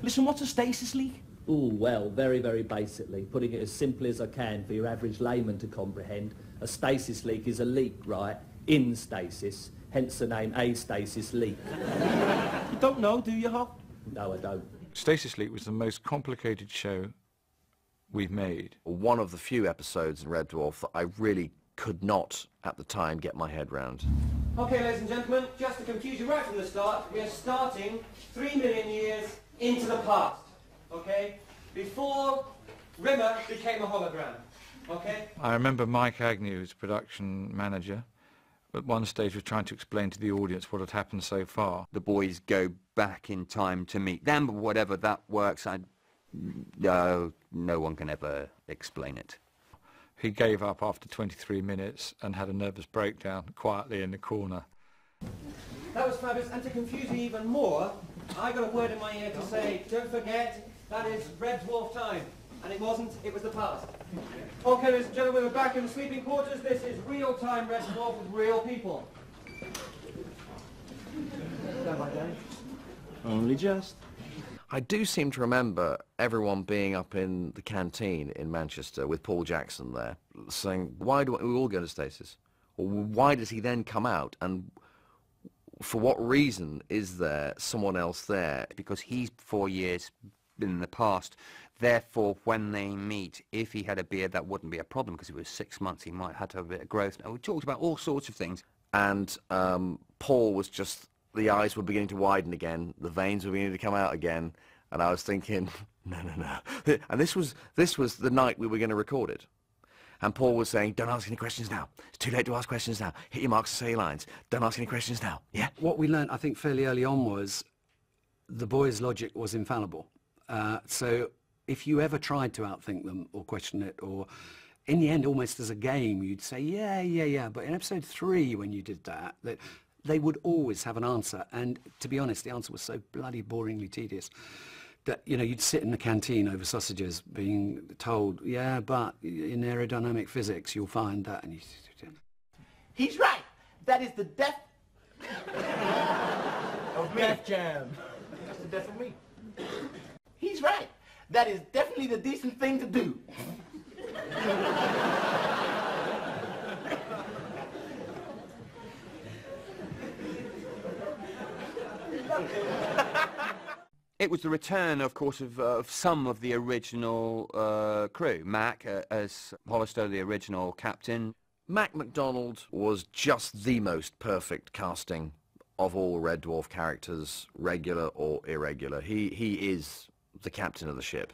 Listen, what's a stasis leak? Oh, well, very, very basically, putting it as simply as I can for your average layman to comprehend, a stasis leak is a leak, right, in stasis, hence the name astasis leak. You don't know, do you, Hop? No, I don't. Stasis Leak was the most complicated show we've made. One of the few episodes in Red Dwarf that I really could not, at the time, get my head round. Okay, ladies and gentlemen, just to confuse you right from the start, we are starting 3 million years into the past, okay? Before Rimmer became a hologram, okay? I remember Mike Agnew, who's production manager, at one stage was trying to explain to the audience what had happened so far. The boys go back in time to meet them, but whatever that works, no one can ever explain it. He gave up after 23 minutes and had a nervous breakdown quietly in the corner. That was fabulous, and to confuse you even more, I got a word in my ear to say, don't forget, that is Red Dwarf time. And it wasn't, it was the past. Okay, ladies and gentlemen, we're back in the sleeping quarters. This is real-time Red Dwarf with real people. Stand by, Danny. Only just. I do seem to remember everyone being up in the canteen in Manchester with Paul Jackson there, saying, why do we all go to stasis? Or why does he then come out? And for what reason is there someone else there? Because he's 4 years in the past. Therefore, when they meet, if he had a beard, that wouldn't be a problem, because it was 6 months, he might have had to have a bit of growth. Now, we talked about all sorts of things. And Paul was just, the eyes were beginning to widen again, the veins were beginning to come out again, and I was thinking, no. And this was the night we were going to record it. And Paul was saying, don't ask any questions now. It's too late to ask questions now. Hit your marks and say your lines. Don't ask any questions now. Yeah? What we learnt, I think, fairly early on was the boys' logic was infallible. So if you ever tried to outthink them or question it, or in the end, almost as a game, you'd say, yeah. But in episode 3, when you did that, they would always have an answer. And to be honest, the answer was so bloody boringly tedious that, you know, you'd sit in the canteen over sausages being told, yeah, but in aerodynamic physics, you'll find that. And He's right. That is the death of me. Death Jam. That's the death of me. He's right. That is definitely the decent thing to do. It was the return, of course, of some of the original crew. Mac as Hollister, the original captain. Mac MacDonald was just the most perfect casting of all Red Dwarf characters, regular or irregular. He is the captain of the ship.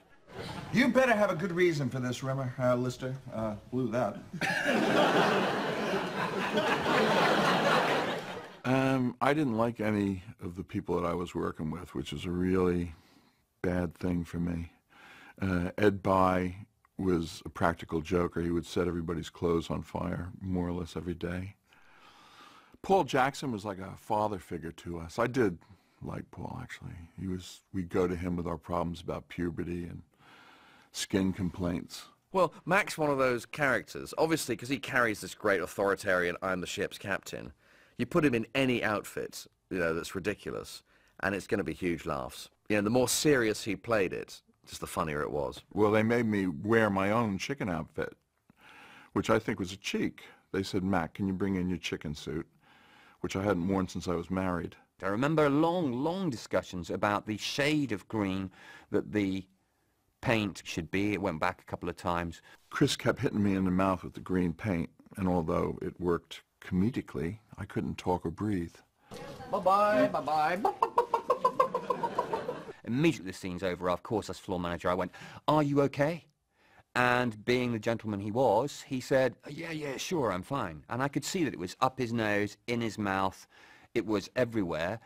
You better have a good reason for this, Rimmer. Lister. Blew that. I didn't like any of the people that I was working with, which is a really bad thing for me. Ed By was a practical joker. He would set everybody's clothes on fire more or less every day. Paul Jackson was like a father figure to us. I did like Paul, actually. We'd go to him with our problems about puberty and skin complaints. Well, Mac's one of those characters, obviously, because he carries this great authoritarian, I'm the ship's captain. You put him in any outfit, you know, that's ridiculous, and it's going to be huge laughs. You know, the more serious he played it, just the funnier it was. Well, they made me wear my own chicken outfit, which I think was a cheek. They said, Mac, can you bring in your chicken suit, which I hadn't worn since I was married. I remember long discussions about the shade of green that the paint should be. It went back a couple of times. Chris kept hitting me in the mouth with the green paint, and although it worked comedically, I couldn't talk or breathe. Bye-bye, bye-bye. Immediately the scene's over, of course, as floor manager, I went, are you okay? And being the gentleman he was, he said, yeah, sure, I'm fine. And I could see that it was up his nose, in his mouth, it was everywhere.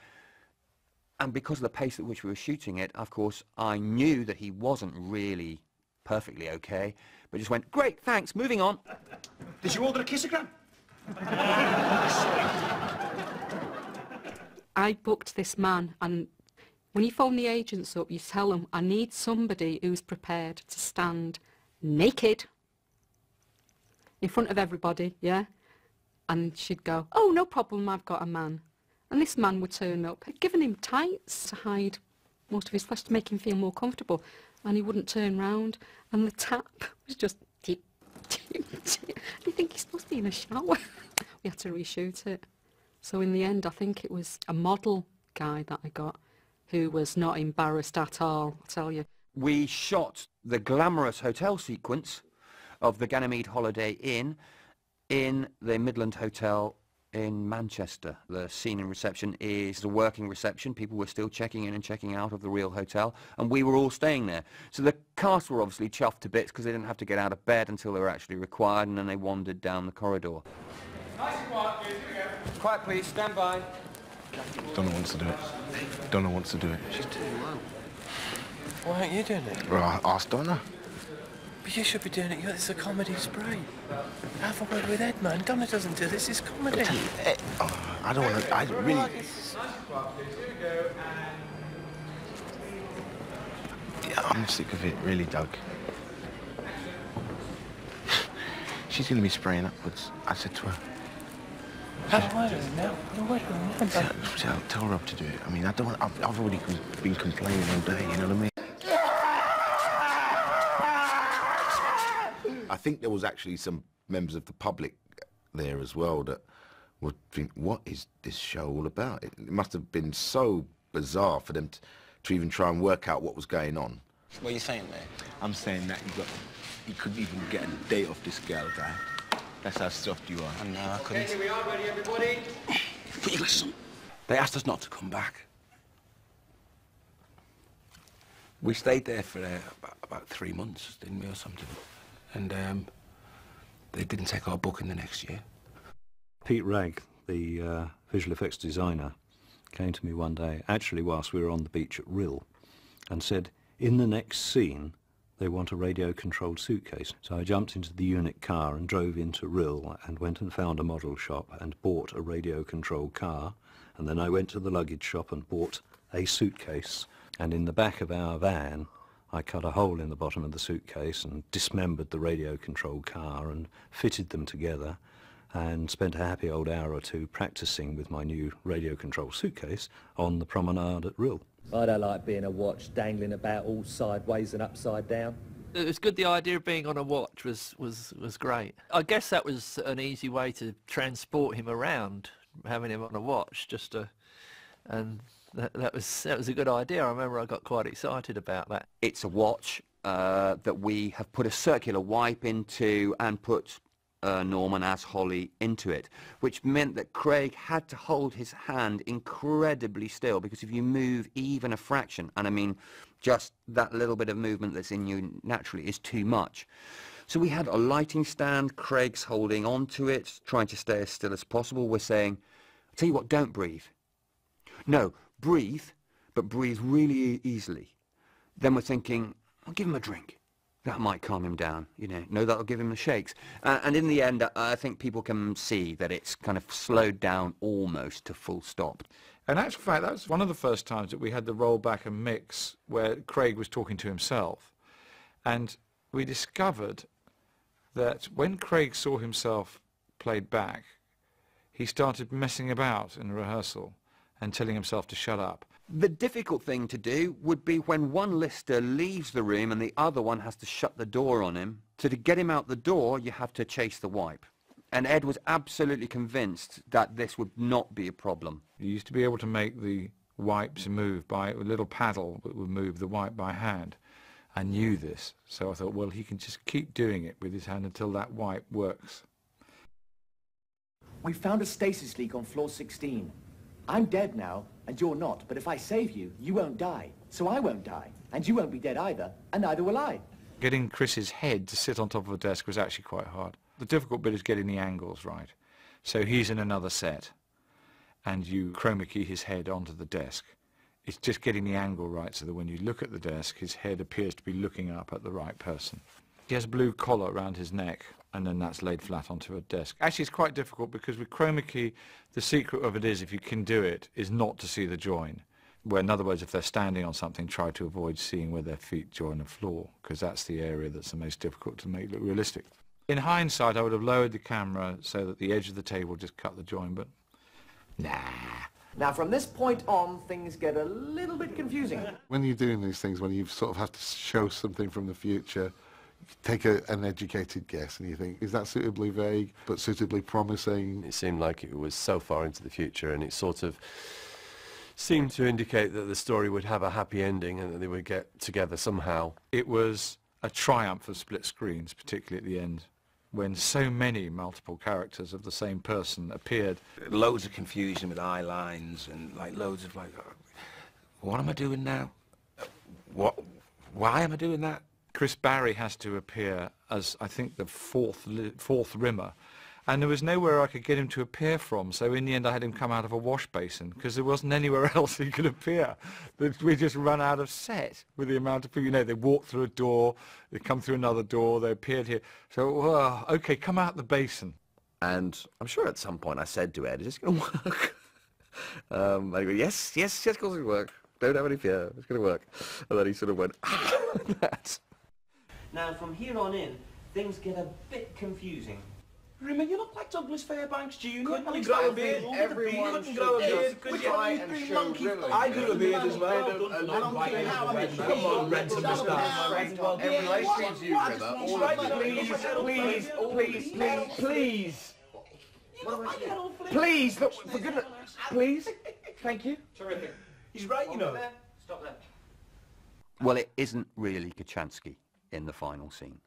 And because of the pace at which we were shooting it, of course, I knew that he wasn't really perfectly okay, but just went, great, thanks, moving on. Did you order a kissogram? I booked this man, and when you phone the agents up, you tell them, I need somebody who's prepared to stand naked in front of everybody, yeah? And she'd go, oh, no problem, I've got a man. And this man would turn up, I'd given him tights to hide most of his flesh to make him feel more comfortable, and he wouldn't turn round, and the tap was just tip, tip, tip. I think he's supposed to be in a shower. We had to reshoot it. So in the end, I think it was a model guy that I got who was not embarrassed at all, I'll tell you. We shot the glamorous hotel sequence of the Ganymede Holiday Inn in the Midland Hotel in Manchester. The scene in reception is the working reception. People were still checking in and checking out of the real hotel, and we were all staying there. So the cast were obviously chuffed to bits because they didn't have to get out of bed until they were actually required, and then they wandered down the corridor. Nice and quiet, please. Here we go. Quiet, please. Stand by. Donna wants to do it. Donna wants to do it. She's doing well. Why aren't you doing it? Well, ask Donna. But you should be doing it. It's a comedy spree. Have a word with Ed, man. Donna doesn't do this. It's comedy. I don't want to. I really. Yeah, I'm sick of it, really, Doug. She's going to be spraying upwards. I said to her. Have a word with him now. Have a word with him now. Tell Rob to do it. I mean, I don't want. I've already been complaining all day. You know what I mean? I think there was actually some members of the public there as well that would think, what is this show all about? It must have been so bizarre for them to even try and work out what was going on. What are you saying, mate? I'm saying that you couldn't even get a date off this girl, guy. That's how soft you are. I know, I couldn't. Okay, here we are, ready, everybody? Put your glasses on. They asked us not to come back. We stayed there for about 3 months, didn't we, or something? And they didn't take our booking the next year. Pete Ragg, the visual effects designer, came to me one day, actually whilst we were on the beach at Rhyl, and said, in the next scene, they want a radio-controlled suitcase. So I jumped into the unit car and drove into Rhyl and went and found a model shop and bought a radio-controlled car. And then I went to the luggage shop and bought a suitcase. And in the back of our van, I cut a hole in the bottom of the suitcase and dismembered the radio-controlled car and fitted them together and spent a happy old hour or two practicing with my new radio-controlled suitcase on the promenade at Rhyl. I don't like being a watch dangling about all sideways and upside down. It was good. The idea of being on a watch was great. I guess that was an easy way to transport him around, having him on a watch, and that was a good idea. I remember I got quite excited about that. It's a watch that we have put a circular wipe into and put Norman as Holly into it, which meant that Craig had to hold his hand incredibly still, because if you move even a fraction, and I mean just that little bit of movement that's in you naturally is too much. So we had a lighting stand, Craig's holding onto it, trying to stay as still as possible. We're saying, I'll tell you what, don't breathe. No, breathe, but breathe really easily. Then we're thinking, I'll give him a drink. That might calm him down, you know. No, that'll give him the shakes. And in the end, I think people can see that it's kind of slowed down almost to full stop. In actual fact, that was one of the first times that we had the roll back and mix where Craig was talking to himself. And we discovered that when Craig saw himself played back, he started messing about in rehearsal and telling himself to shut up. The difficult thing to do would be when one lister leaves the room and the other one has to shut the door on him. So to get him out the door, you have to chase the wipe. And Ed was absolutely convinced that this would not be a problem. You used to be able to make the wipes move by a little paddle that would move the wipe by hand. I knew this, so I thought, well, he can just keep doing it with his hand until that wipe works. We found a stasis leak on floor 16. I'm dead now, and you're not, but if I save you, you won't die. So I won't die, and you won't be dead either, and neither will I. Getting Chris's head to sit on top of a desk was actually quite hard. The difficult bit is getting the angles right. So he's in another set, and you chroma key his head onto the desk. It's just getting the angle right so that when you look at the desk, his head appears to be looking up at the right person. He has a blue collar around his neck, and then that's laid flat onto a desk. Actually, it's quite difficult because with chroma key, the secret of it is, if you can do it, is not to see the join. Where, in other words, if they're standing on something, try to avoid seeing where their feet join the floor, because that's the area that's the most difficult to make look realistic. In hindsight, I would have lowered the camera so that the edge of the table just cut the join, but nah, Now, from this point on, things get a little bit confusing. When you're doing these things, when you sort of have to show something from the future, you take an educated guess and you think, is that suitably vague but suitably promising? It seemed like it was so far into the future, and it sort of seemed to indicate that the story would have a happy ending and that they would get together somehow. It was a triumph of split screens, particularly at the end, when so many multiple characters of the same person appeared. Loads of confusion with eye lines and like loads of like, what am I doing now? Why am I doing that? Chris Barry has to appear as, I think, the fourth rimmer, and there was nowhere I could get him to appear from, so in the end I had him come out of a wash basin, because there wasn't anywhere else he could appear. We just run out of set with the amount of people. You know, they walk through a door, they come through another door, they appeared here. So, okay, come out the basin. And I'm sure at some point I said to Ed, is this going to work? And he go, yes, of course it's going to work. Don't have any fear, it's going to work. And then he sort of went, that. Now, from here on in, things get a bit confusing. Rimmer, you look like Douglas Fairbanks Jr. Couldn't you grow a got beard. Everyone Couldn't grow a beard. try and show Rimmer. I grew a beard as well. Come on, Red to moustache. In relation to you, Rimmer, all of you. Please, look, for goodness, please. Thank you. Terrific. He's right, you know. Stop there. Well, it isn't really Kachansky in the final scene.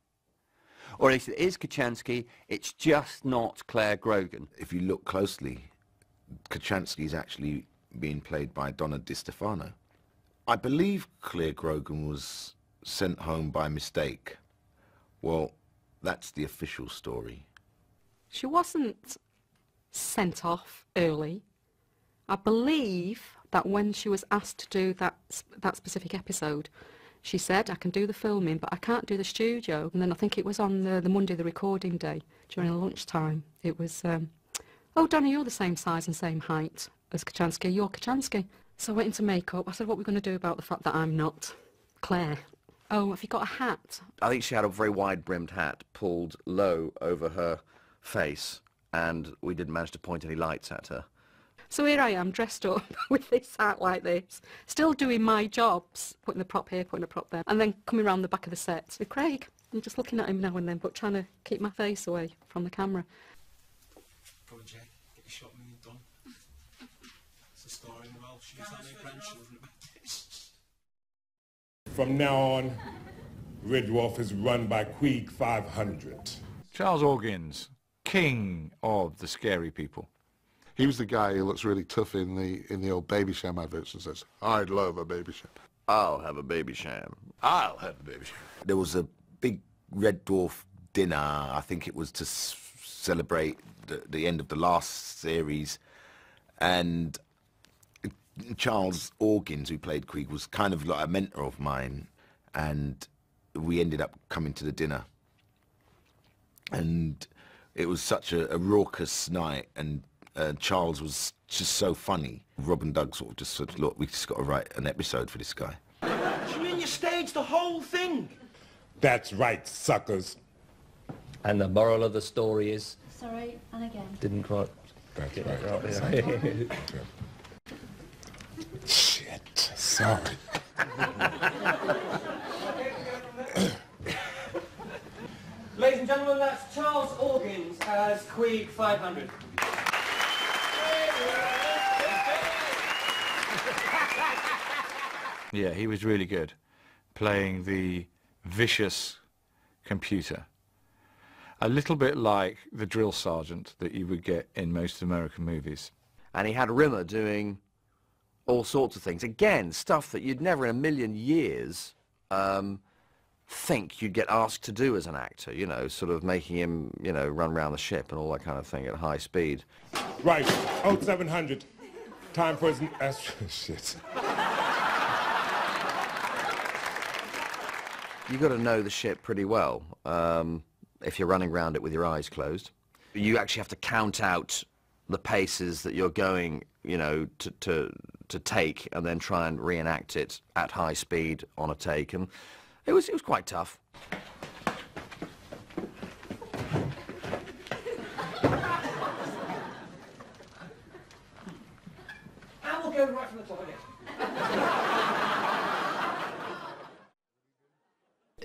Or if it is Kachansky, it's just not Claire Grogan. If you look closely, Kachansky's actually being played by Donna Di Stefano. I believe Claire Grogan was sent home by mistake. Well, that's the official story. She wasn't sent off early. I believe that when she was asked to do that specific episode, she said, I can do the filming, but I can't do the studio. And then I think it was on the Monday, the recording day, during lunchtime. It was, oh, Donna, you're the same size and same height as Kachansky. You're Kachansky. So I went into makeup. I said, what are we going to do about the fact that I'm not Claire? Oh, have you got a hat? I think she had a very wide-brimmed hat pulled low over her face, and we didn't manage to point any lights at her. So here I am, dressed up with this hat like this, still doing my jobs, putting the prop here, putting the prop there, and then coming around the back of the set with Craig. I'm just looking at him now and then, but trying to keep my face away from the camera. Go on, Jay, get your shot when you're done. It's a story in Welsh. Use that in French. From now on, Red Dwarf is run by Queeg 500. Charles Orgins, king of the scary people. He was the guy who looks really tough in the old Baby Sham adverts and says, I'd love a baby sham. I'll have a baby sham. I'll have a baby sham. There was a big Red Dwarf dinner. I think it was to celebrate the end of the last series. And Charles Orgins, who played Queeg, was kind of like a mentor of mine. And we ended up coming to the dinner. And it was such a raucous night, and Charles was just so funny. Rob and Doug sort of just said, look, we just got to write an episode for this guy. You mean you staged the whole thing? That's right, suckers. And the moral of the story is... Sorry, and again. Didn't quite... That's get right. that right. Shit, sorry. Ladies and gentlemen, that's Charles Orgins as Queeg 500. Yeah, he was really good, playing the vicious computer. A little bit like the drill sergeant that you would get in most American movies. And he had Rimmer doing all sorts of things. Again, stuff that you'd never in a million years think you'd get asked to do as an actor, you know, sort of making him, you know, run around the ship and all that kind of thing at high speed. Right, 0700. Time for his... shit. You've got to know the ship pretty well if you're running around it with your eyes closed. You actually have to count out the paces that you're going, you know, to take, and then try and reenact it at high speed on a take, and it was quite tough.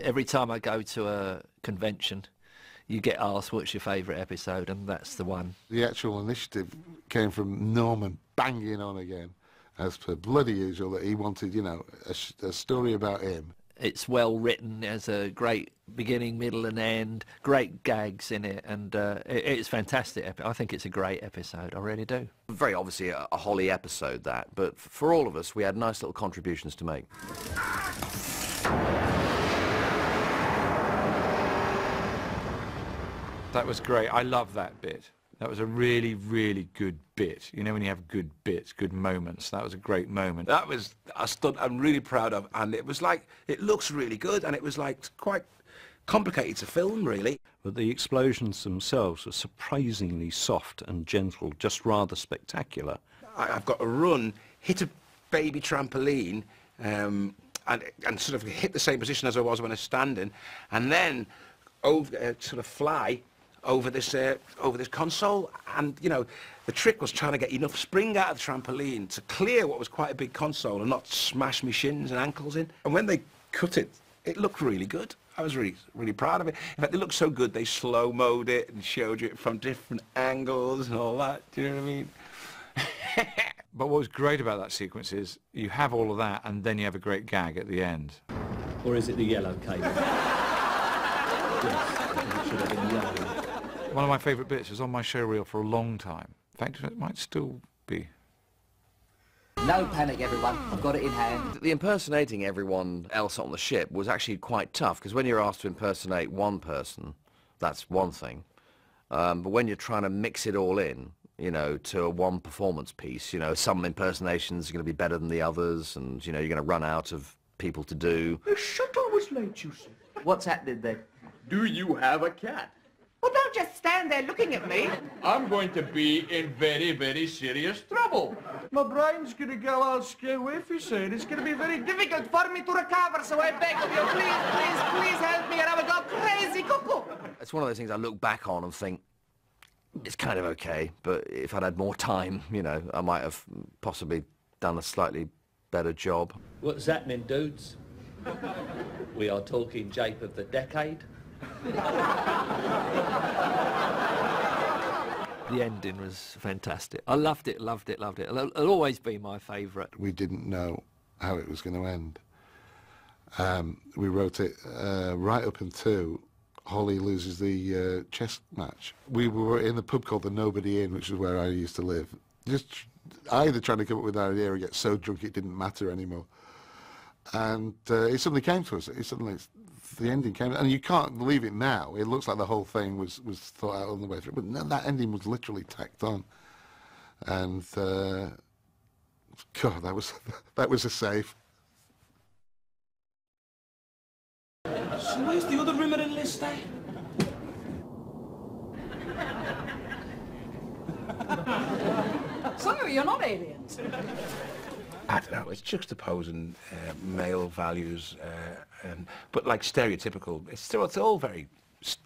every time I go to a convention, you get asked what's your favourite episode, and that's the one. The actual initiative came from Norman banging on again, as per bloody usual, that he wanted, you know, a story about him. It's well written, has a great beginning, middle and end, great gags in it, and it's fantastic. I think it's a great episode, I really do. Very obviously a Holly episode, that, but for all of us, we had nice little contributions to make. That was great. I love that bit. That was a really, really good bit. You know when you have good bits, good moments. That was a great moment. That was a stunt I'm really proud of, and it was like, it looks really good, and it was like quite complicated to film, really. But the explosions themselves are surprisingly soft and gentle, just rather spectacular. I've got to run, hit a baby trampoline, and sort of hit the same position as I was when I was standing, and then sort of fly over this console. And you know, the trick was trying to get enough spring out of the trampoline to clear what was quite a big console and not smash my shins and ankles in. And when they cut it, it looked really good. I was really, really proud of it. In fact, it looked so good they slow-moed it and showed you it from different angles and all that. Do you know what I mean? But what was great about that sequence is you have all of that and then you have a great gag at the end. Or is it the yellow cable? Yes, it should have been yellow. One of my favourite bits was on my show reel for a long time. In fact, it might still be. No panic, everyone. I've got it in hand. The impersonating everyone else on the ship was actually quite tough, because when you're asked to impersonate one person, that's one thing. But when you're trying to mix it all in, you know, to a one performance piece, you know, some impersonations are going to be better than the others, and, you know, you're going to run out of people to do. The shuttle was late, you see. What's happening then? Do you have a cat? Well, don't just stand there looking at me. I'm going to be in very, very serious trouble. My brain's going to go all skew iffy soon. It's going to be very Difficult for me to recover, so I beg of you, please help me or I will go crazy cuckoo. It's one of those things I look back on and think, it's kind of okay, but if I'd had more time, you know, I might have possibly done a slightly better job. What's happening, dudes? We are talking Jape of the Decade. The ending was fantastic. I loved it, loved it, loved it. It'll always be my favourite. We didn't know how it was going to end. We wrote it right up until Holly loses the chess match. We were in a pub called the Nobody Inn, which is where I used to live. Just either trying to come up with an idea or get so drunk it didn't matter anymore. And it suddenly came to us. The ending came, and you can't believe it now. It looks like the whole thing was thought out on the way through, but no, that ending was literally tacked on. And God, that was a save. So where's the other rimmer in list, eh? So you're not aliens? I don't know, it's juxtaposing male values, but like stereotypical. It's all very,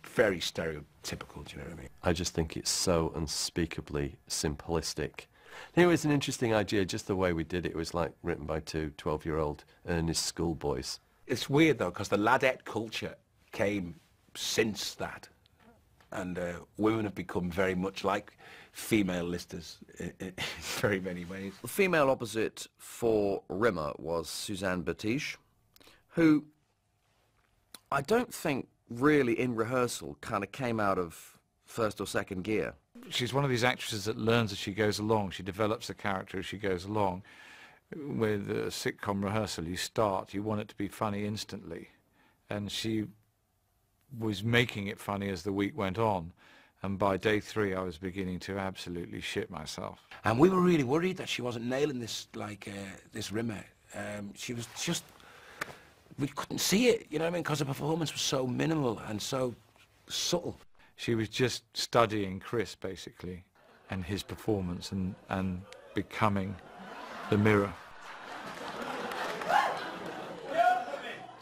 very stereotypical, do you know what I mean? I just think it's so unspeakably simplistic. I think it was an interesting idea, just the way we did it. It was like written by two 12-year-old earnest schoolboys. It's weird, though, because the ladette culture came since that. And women have become very much like female listers in very many ways. The female opposite for Rimmer was Suzanne Battiche, who I don't think really in rehearsal kind of came out of first or second gear. She's one of these actresses that learns as she goes along. She develops the character as she goes along. With a sitcom rehearsal, you want it to be funny instantly. And she was making it funny as the week went on, and by day 3 I was beginning to absolutely shit myself. And we were really worried that she wasn't nailing this, this Rimmer. She was just, we couldn't see it, you know what I mean, because the performance was so minimal and so subtle. She was just studying Chris, basically, and his performance, and becoming the mirror.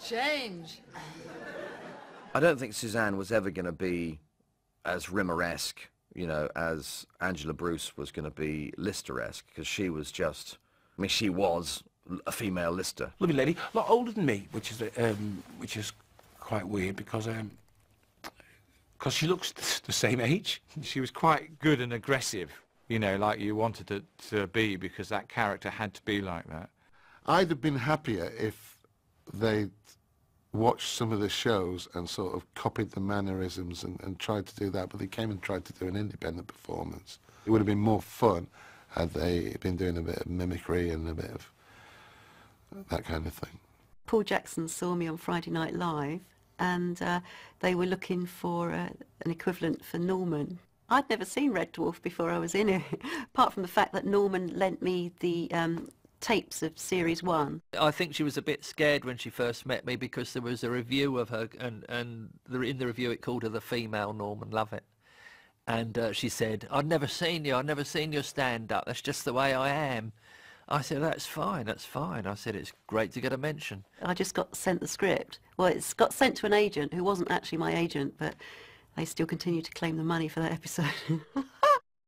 Change. I don't think Suzanne was ever going to be as Rimmer-esque, you know, as Angela Bruce was going to be Lister-esque, because she was just, I mean, she was a female Lister. Lovely lady, a lot older than me, which is quite weird because she looks the same age. She was quite good and aggressive, you know, like you wanted it to be, because that character had to be like that. I'd have been happier if they'd watched some of the shows and sort of copied the mannerisms and tried to do that, but they came and tried to do an independent performance. It would have been more fun had they been doing a bit of mimicry and a bit of that kind of thing. Paul Jackson saw me on Friday Night Live, and they were looking for an equivalent for Norman. I'd never seen Red Dwarf before I was in it, apart from the fact that Norman lent me the tapes of Series 1. I think she was a bit scared when she first met me because there was a review of her, and in the review it called her the female Norman Lovett. And she said, I'd never seen your stand-up, that's just the way I am. I said, that's fine. I said, it's great to get a mention. I just got sent the script. Well, it's got sent to an agent who wasn't actually my agent, but they still continue to claim the money for that episode. A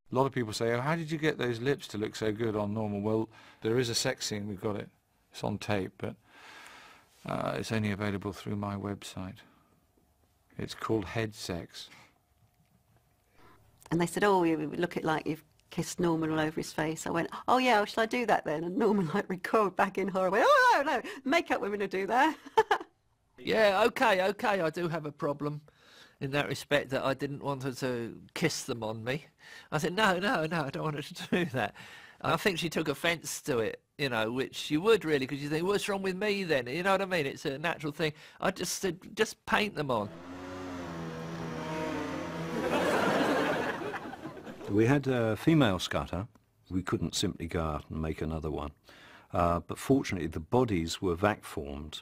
lot of people say, oh, how did you get those lips to look so good on Normal? Well, there is a sex scene, we've got it. It's on tape, but it's only available through my website. It's called Head Sex. And they said, oh, you look it like you've kissed Norman all over his face. I went, oh yeah, shall I do that then? And Norman like recoiled back in horror. I went, oh no, makeup women will do that. Yeah, okay, I do have a problem in that respect, that I didn't want her to kiss them on me. I said, no, I don't want her to do that. I think she took offence to it, you know, which you would really, because you think, what's wrong with me then? You know what I mean? It's a natural thing. I just said, just paint them on. We had a female scutter. We couldn't simply go out and make another one. But fortunately, the bodies were vac formed,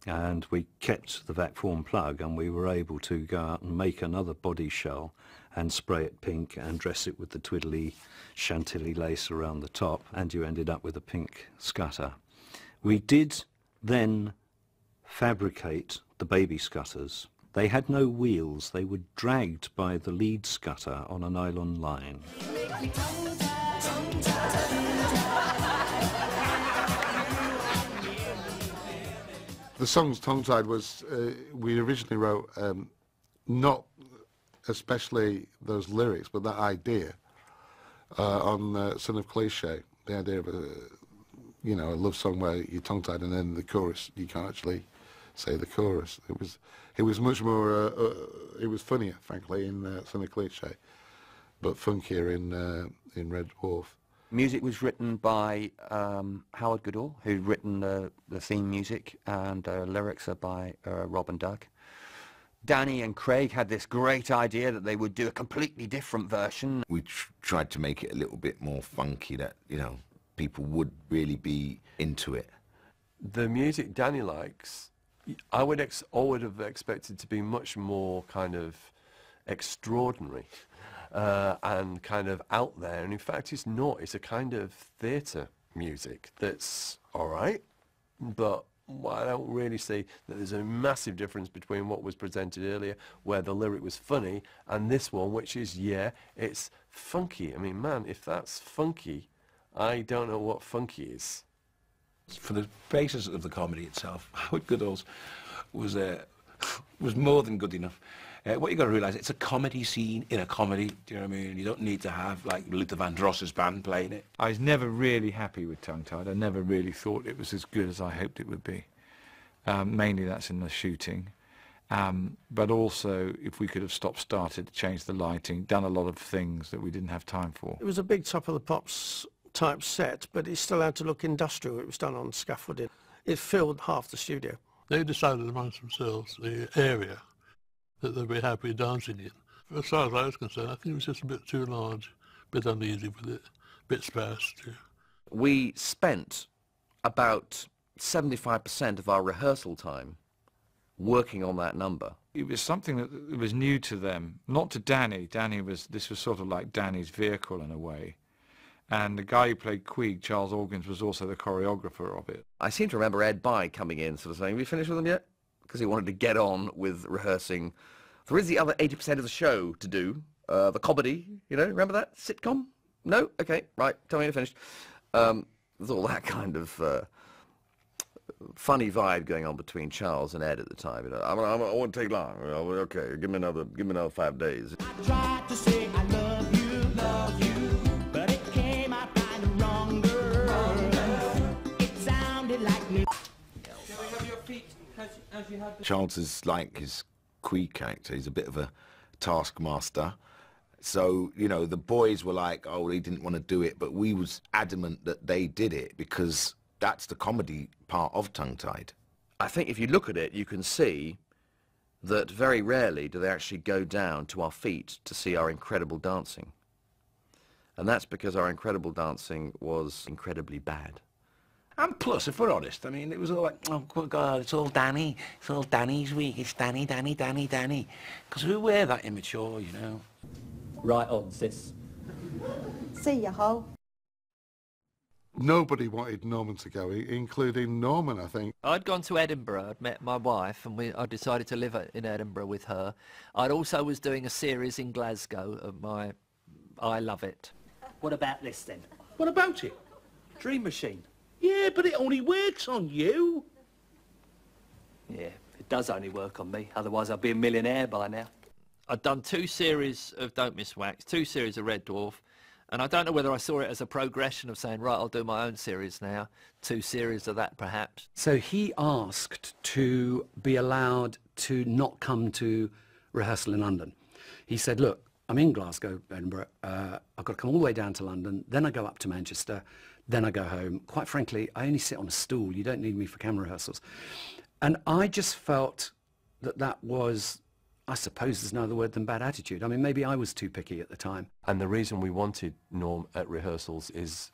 and we kept the vac form plug, and we were able to go out and make another body shell and spray it pink and dress it with the twiddly chantilly lace around the top, and you ended up with a pink scutter. We did then fabricate the baby scutters. They had no wheels. They were dragged by the lead scutter on a nylon line. The song's Tongue-Tied was, we originally wrote, not especially those lyrics, but that idea on Son of Cliché, the idea of a love song where you're tongue-tied and then the chorus, you can't actually say the chorus. It was much more, it was funnier, frankly, in Son of Cliché, but funkier in Red Dwarf. Music was written by Howard Goodall, who'd written the theme music, and lyrics are by Rob and Doug. Danny and Craig had this great idea that they would do a completely different version. We tried to make it a little bit more funky, that, you know, people would really be into it. The music Danny likes, I would have expected to be much more kind of extraordinary and kind of out there, and in fact it's not. It's a kind of theatre music that's all right, but I don't really see that there's a massive difference between what was presented earlier, where the lyric was funny, and this one, which is, yeah, it's funky. I mean, man, if that's funky, I don't know what funky is. For the basis of the comedy itself, Howard Goodall's was more than good enough. What you got to realise, it's a comedy scene in a comedy. Do you know what I mean? You don't need to have like Luther Vandross's band playing it. I was never really happy with Tongue-Tied. I never really thought it was as good as I hoped it would be. Mainly that's in the shooting, but also if we could have started, changed the lighting, done a lot of things that we didn't have time for. It was a big Top of the Pops type set, but it still had to look industrial. It was done on scaffolding. It filled half the studio. They decided amongst themselves the area that they'd be happy dancing in. As far as I was concerned, I think it was just a bit too large, a bit uneasy with it, a bit sparse too. We spent about 75% of our rehearsal time working on that number. It was something that was new to them, not to Danny. This was sort of like Danny's vehicle in a way. And the guy who played Queeg, Charles Organs, was also the choreographer of it. I seem to remember Ed By coming in sort of saying, have you finished with them yet? Because he wanted to get on with rehearsing. There is the other 80% of the show to do, the comedy, you know, remember that? Sitcom? No? Okay, right, tell me you're finished. There's all that kind of funny vibe going on between Charles and Ed at the time. You know, I won't take long. Okay, give me another 5 days. I tried to say I love you, but it came out kind of wrong, girl. It sounded like me. Can we have your feet as you had the... Charles is like his Queeg character. He's a bit of a taskmaster. So, you know, the boys were like, oh, they didn't want to do it, but we was adamant that they did it because that's the comedy part of Tongue Tied. I think if you look at it, you can see that very rarely do they actually go down to our feet to see our incredible dancing. And that's because our incredible dancing was incredibly bad. And plus, if we're honest, I mean, it was all like, oh, God, it's all Danny. It's all Danny's week. It's Danny, Danny, Danny, Danny. Because we were that immature, you know. Right on, sis. See ya, Ho. Nobody wanted Norman to go, including Norman, I think. I'd gone to Edinburgh, I'd met my wife, and I decided to live in Edinburgh with her. I also was doing a series in Glasgow of my I Love It. What about this then? What about it? Dream Machine. Yeah, but it only works on you. Yeah, it does only work on me. Otherwise I'd be a millionaire by now. I'd done 2 series of Don't Miss Wax, 2 series of Red Dwarf, and I don't know whether I saw it as a progression of saying, right, I'll do my own series now, 2 series of that perhaps. So he asked to be allowed to not come to rehearsal in London. He said, look, I'm in Glasgow, Edinburgh, I've got to come all the way down to London, then I go up to Manchester, then I go home. Quite frankly, I only sit on a stool. You don't need me for camera rehearsals. And I just felt that that was, I suppose there's no other word than bad attitude. I mean, maybe I was too picky at the time. And the reason we wanted Norm at rehearsals is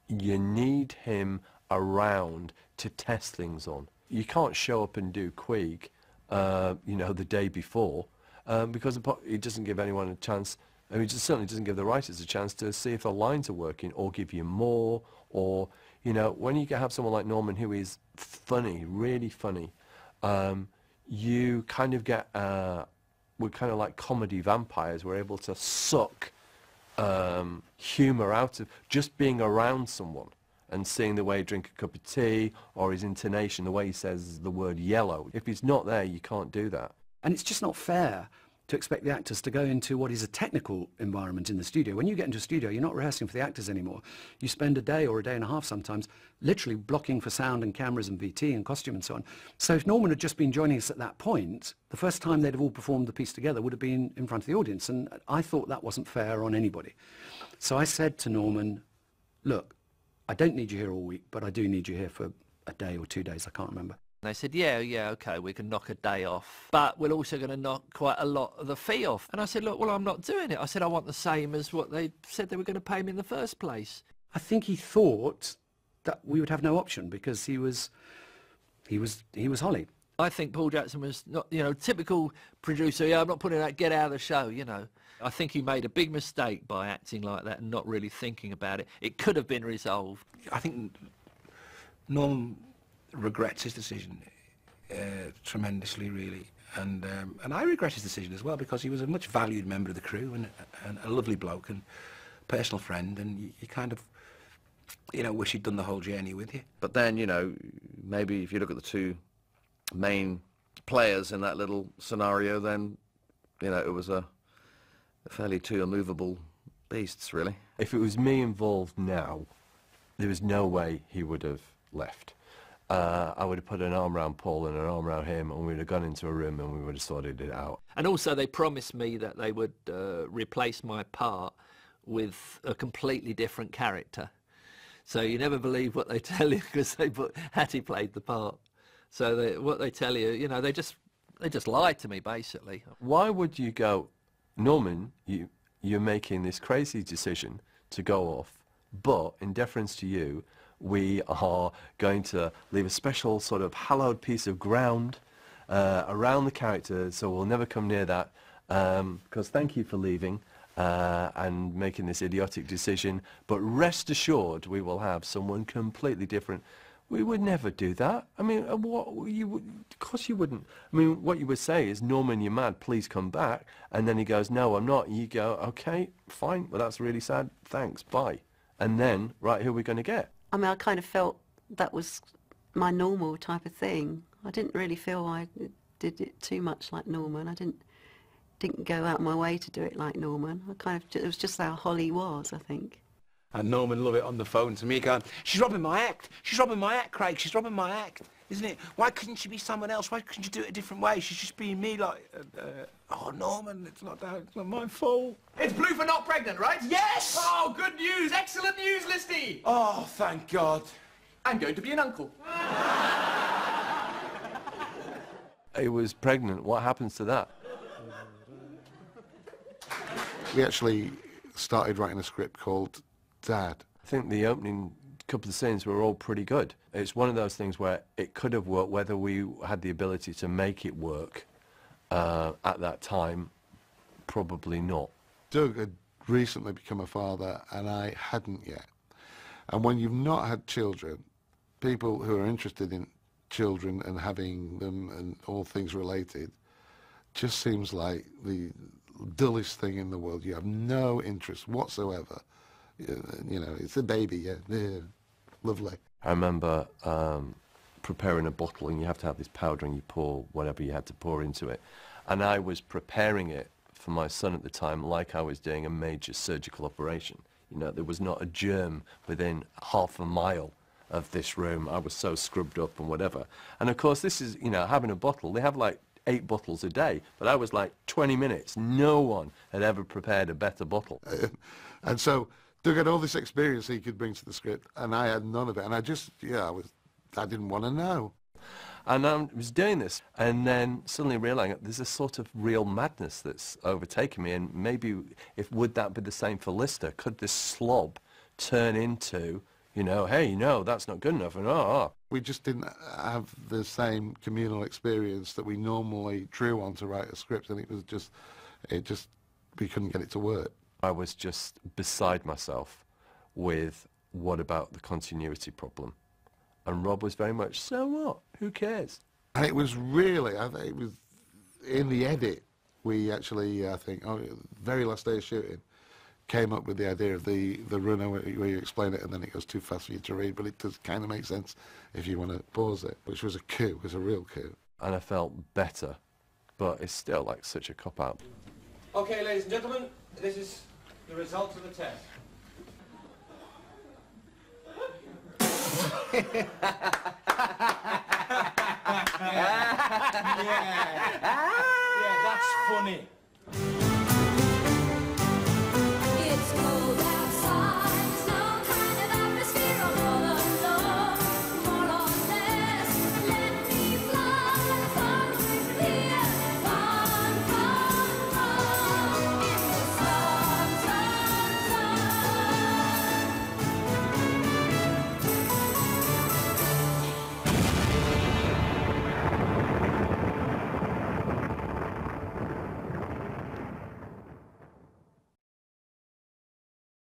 you need him around to test things on. You can't show up and do Queeg, you know, the day before, because it doesn't give anyone a chance. I mean, it certainly doesn't give the writers a chance to see if the lines are working or give you more, or, you know, when you have someone like Norman who is funny, really funny, you kind of get, we're kind of like comedy vampires. We're able to suck humour out of just being around someone and seeing the way he drinks a cup of tea or his intonation, the way he says the word yellow. If he's not there, you can't do that. And it's just not fair to expect the actors to go into what is a technical environment in the studio. When you get into a studio, you're not rehearsing for the actors anymore. You spend a day or a day and a half sometimes literally blocking for sound and cameras and VT and costume and so on. So if Norman had just been joining us at that point, the first time they'd have all performed the piece together would have been in front of the audience, and I thought that wasn't fair on anybody. So I said to Norman, look, I don't need you here all week, but I do need you here for a day or 2 days, I can't remember. They said, yeah, okay, we can knock a day off, but we're also going to knock quite a lot of the fee off. And I said, look, well, I'm not doing it. I said, I want the same as what they said they were going to pay me in the first place. I think he thought that we would have no option because he was Holly. I think Paul Jackson was not, you know, typical producer. Yeah, I'm not putting that, get out of the show, you know. I think he made a big mistake by acting like that and not really thinking about it. It could have been resolved. I think Norm regrets his decision tremendously, really, and I regret his decision as well because he was a much valued member of the crew and a lovely bloke and personal friend, and you kind of, you know, wish he'd done the whole journey with you. But then, you know, maybe if you look at the 2 main players in that little scenario, then, you know, it was a fairly 2 immovable beasts, really. If it was me involved now, there was no way he would have left. I would have put an arm around Paul and an arm around him, and we'd have gone into a room and we would have sorted it out. And also they promised me that they would replace my part with a completely different character. So you never believe what they tell you because Hattie played the part. So what they tell you, you know, they just lied to me, basically. Why would you go, Norman, you're making this crazy decision to go off, but in deference to you, we are going to leave a special sort of hallowed piece of ground around the character, so we'll never come near that, because thank you for leaving and making this idiotic decision, but rest assured we will have someone completely different. We would never do that. I mean, what you would, of course you wouldn't. I mean, what you would say is, Norman, you're mad, please come back. And then he goes, no, I'm not. You go, okay, fine, well, that's really sad, thanks, bye. And then, right, who are we going to get? I mean, I kind of felt that was my normal type of thing. I didn't really feel I did it too much like Norman. I didn't go out my way to do it like Norman. It was just how Holly was, I think. And Norman loved it on the phone to me going, she's robbing my act. She's robbing my act, Craig. She's robbing my act. Isn't it? Why couldn't she be someone else? Why couldn't you do it a different way? She's just being me like, oh, Norman, it's not my fault. It's blue for not pregnant, right? Yes! Oh, good news. Excellent news, Listy. Oh, thank God. I'm going to be an uncle. It was pregnant. What happens to that? We actually started writing a script called Dad. I think the opening couple of scenes were all pretty good. It's one of those things where it could have worked, whether we had the ability to make it work at that time, probably not. Doug had recently become a father and I hadn't yet. And when you've not had children, people who are interested in children and having them and all things related just seems like the dullest thing in the world. You have no interest whatsoever. You know, it's a baby, yeah, lovely. I remember preparing a bottle, and you have to have this powder and you pour whatever you had to pour into it. And I was preparing it for my son at the time like I was doing a major surgical operation. You know, there was not a germ within half a mile of this room. I was so scrubbed up and whatever. And of course, this is, you know, having a bottle. They have like 8 bottles a day, but I was like 20 minutes. No one had ever prepared a better bottle. And so Doug had all this experience he could bring to the script, and I had none of it. And I just, I didn't want to know. And I was doing this, and then suddenly realising there's a sort of real madness that's overtaken me, and maybe would that be the same for Lister? Could this slob turn into, you know, hey, no, that's not good enough, and We just didn't have the same communal experience that we normally drew on to write a script, and we couldn't get it to work. I was just beside myself with what about the continuity problem? And Rob was very much, so what? Who cares? And it was really, I think it was in the edit, we actually, I think, very last day of shooting, came up with the idea of the runner where you explain it and then it goes too fast for you to read, but it does kind of make sense if you want to pause it, which was a coup, was a real coup. And I felt better, but it's still like such a cop-out. Okay, ladies and gentlemen, this is the results of the test. Yeah, that's funny.